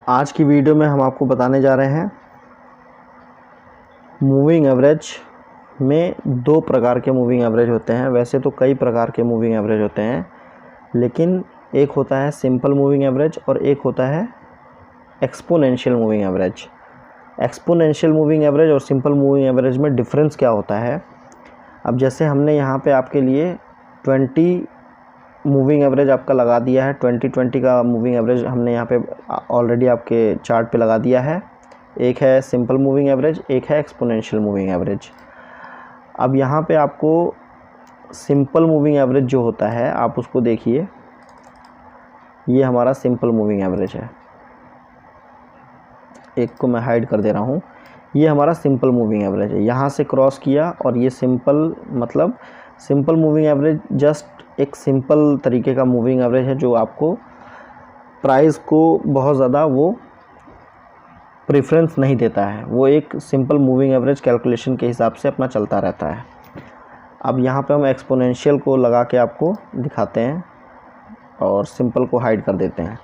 आज की वीडियो में हम आपको बताने जा रहे हैं मूविंग एवरेज में दो प्रकार के मूविंग एवरेज होते हैं। वैसे तो कई प्रकार के मूविंग एवरेज होते हैं, लेकिन एक होता है सिंपल मूविंग एवरेज और एक होता है exponential moving average. Exponential moving average और सिंपल मूविंग एवरेज में डिफरेंस क्या होता है? अब जैसे हमने यहाँ पे आपके लिए 20 मूविंग एवरेज आपका लगा दिया है। 2020 का मूविंग एवरेज हमने यहाँ पे ऑलरेडी आपके चार्ट पे लगा दिया है। एक है सिंपल मूविंग एवरेज, एक है एक्सपोनेंशियल मूविंग एवरेज। अब यहाँ पे आपको सिंपल मूविंग एवरेज जो होता है, आप उसको देखिए, ये हमारा सिंपल मूविंग एवरेज है। एक को मैं हाइड कर दे रहा हूँ। ये हमारा सिंपल मूविंग एवरेज है। यहाँ से क्रॉस किया और ये सिंपल, मतलब सिंपल मूविंग एवरेज जस्ट एक सिंपल तरीके का मूविंग एवरेज है जो आपको प्राइस को बहुत ज़्यादा वो प्रेफरेंस नहीं देता है। वो एक सिंपल मूविंग एवरेज कैलकुलेशन के हिसाब से अपना चलता रहता है। अब यहाँ पे हम एक्सपोनेंशियल को लगा के आपको दिखाते हैं और सिंपल को हाइड कर देते हैं।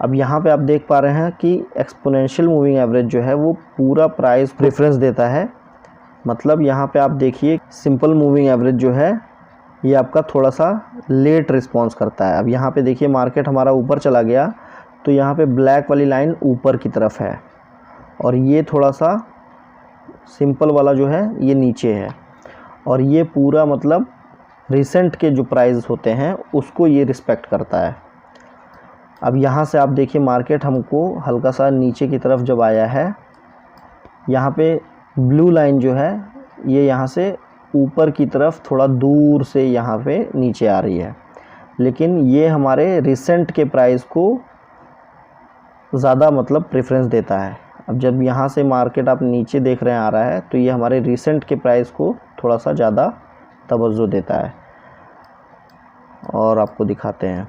अब यहाँ पे आप देख पा रहे हैं कि एक्सपोनेंशियल मूविंग एवरेज जो है वो पूरा प्राइस प्रेफरेंस देता है। मतलब यहाँ पे आप देखिए, सिंपल मूविंग एवरेज जो है ये आपका थोड़ा सा लेट रिस्पॉन्स करता है। अब यहाँ पे देखिए, मार्केट हमारा ऊपर चला गया तो यहाँ पे ब्लैक वाली लाइन ऊपर की तरफ है और ये थोड़ा सा सिंपल वाला जो है ये नीचे है। और ये पूरा मतलब रिसेंट के जो प्राइस होते हैं उसको ये रिस्पेक्ट करता है। अब यहाँ से आप देखिए, मार्केट हमको हल्का सा नीचे की तरफ जब आया है, यहाँ पे ब्लू लाइन जो है ये यहाँ से ऊपर की तरफ थोड़ा दूर से यहाँ पे नीचे आ रही है, लेकिन ये हमारे रिसेंट के प्राइस को ज़्यादा मतलब प्रेफरेंस देता है। अब जब यहाँ से मार्केट आप नीचे देख रहे हैं आ रहा है, तो ये हमारे रिसेंट के प्राइस को थोड़ा सा ज़्यादा तवज्जो देता है। और आपको दिखाते हैं।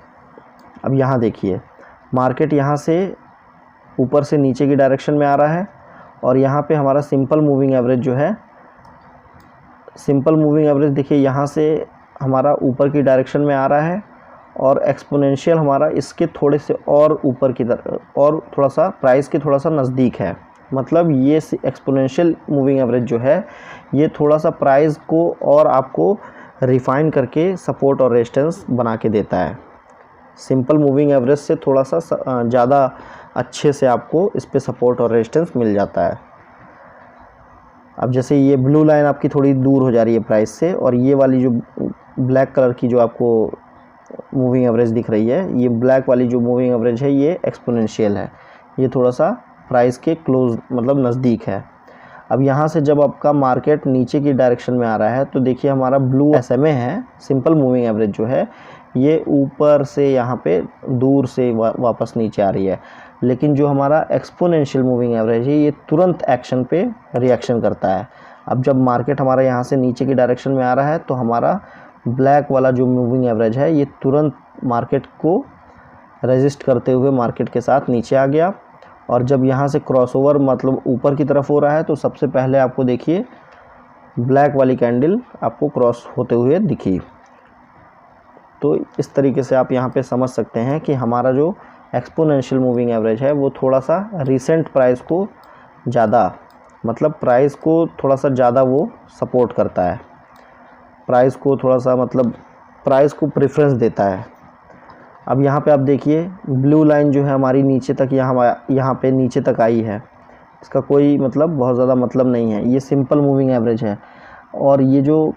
अब यहाँ देखिए, मार्केट यहाँ से ऊपर से नीचे की डायरेक्शन में आ रहा है और यहाँ पे हमारा सिंपल मूविंग एवरेज जो है, सिंपल मूविंग एवरेज देखिए यहाँ से हमारा ऊपर की डायरेक्शन में आ रहा है और एक्सपोनेंशियल हमारा इसके थोड़े से और ऊपर की तरफ और थोड़ा सा प्राइस के थोड़ा सा नज़दीक है। मतलब ये एक्सपोनेंशियल मूविंग एवरेज जो है ये थोड़ा सा प्राइस को और आपको रिफाइन करके सपोर्ट और रेजिस्टेंस बना के देता है। सिंपल मूविंग एवरेज से थोड़ा सा ज़्यादा अच्छे से आपको इस पे सपोर्ट और रेजिस्टेंस मिल जाता है। अब जैसे ये ब्लू लाइन आपकी थोड़ी दूर हो जा रही है प्राइस से, और ये वाली जो ब्लैक कलर की जो आपको मूविंग एवरेज दिख रही है, ये ब्लैक वाली जो मूविंग एवरेज है ये एक्सपोनेंशियल है। ये थोड़ा सा प्राइस के क्लोज मतलब नज़दीक है। अब यहाँ से जब आपका मार्केट नीचे की डायरेक्शन में आ रहा है तो देखिए, हमारा ब्लू SMA है, सिंपल मूविंग एवरेज जो है ये ऊपर से यहाँ पे दूर से वापस नीचे आ रही है। लेकिन जो हमारा एक्सपोनेंशियल मूविंग एवरेज है ये तुरंत एक्शन पे रिएक्शन करता है। अब जब मार्केट हमारा यहाँ से नीचे की डायरेक्शन में आ रहा है तो हमारा ब्लैक वाला जो मूविंग एवरेज है ये तुरंत मार्केट को रेजिस्ट करते हुए मार्केट के साथ नीचे आ गया। और जब यहाँ से क्रॉसओवर मतलब ऊपर की तरफ हो रहा है तो सबसे पहले आपको देखिए ब्लैक वाली कैंडल आपको क्रॉस होते हुए दिखी। तो इस तरीके से आप यहाँ पे समझ सकते हैं कि हमारा जो एक्सपोनेंशियल मूविंग एवरेज है वो थोड़ा सा रिसेंट प्राइस को ज़्यादा, मतलब प्राइस को थोड़ा सा ज़्यादा वो सपोर्ट करता है, प्राइस को थोड़ा सा मतलब प्राइस को प्रेफरेंस देता है। अब यहाँ पे आप देखिए, ब्लू लाइन जो है हमारी नीचे तक यहाँ पे नीचे तक आई है। इसका कोई मतलब बहुत ज़्यादा मतलब नहीं है, ये सिंपल मूविंग एवरेज है। और ये जो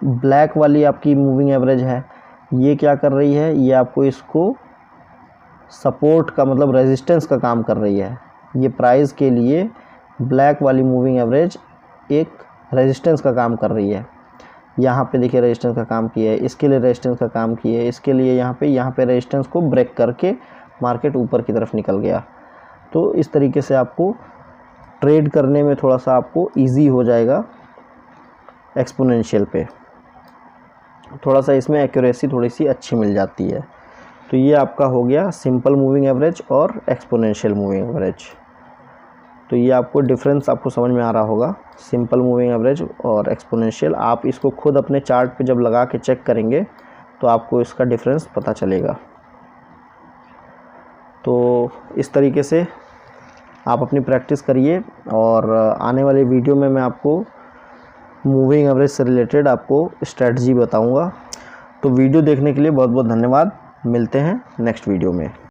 ब्लैक वाली आपकी मूविंग एवरेज है ये क्या कर रही है, ये आपको इसको सपोर्ट का मतलब रेजिस्टेंस का काम कर रही है। ये प्राइस के लिए ब्लैक वाली मूविंग एवरेज एक रेजिस्टेंस का काम कर रही है। यहाँ पे देखिए रेजिस्टेंस का काम किया है, इसके लिए रेजिस्टेंस का काम किया है, इसके लिए यहाँ पे रेजिस्टेंस को ब्रेक करके मार्केट ऊपर की तरफ निकल गया। तो इस तरीके से आपको ट्रेड करने में थोड़ा सा आपको इजी हो जाएगा। एक्सपोनेंशियल पे थोड़ा सा इसमें एक्यूरेसी थोड़ी सी अच्छी मिल जाती है। तो ये आपका हो गया सिंपल मूविंग एवरेज और एक्सपोनेंशियल मूविंग एवरेज। तो ये आपको डिफरेंस आपको समझ में आ रहा होगा, सिंपल मूविंग एवरेज और एक्सपोनेंशियल। आप इसको खुद अपने चार्ट पे जब लगा के चेक करेंगे तो आपको इसका डिफरेंस पता चलेगा। तो इस तरीके से आप अपनी प्रैक्टिस करिए और आने वाले वीडियो में मैं आपको मूविंग एवरेज से रिलेटेड आपको स्ट्रेटजी बताऊंगा। तो वीडियो देखने के लिए बहुत बहुत धन्यवाद। मिलते हैं नेक्स्ट वीडियो में।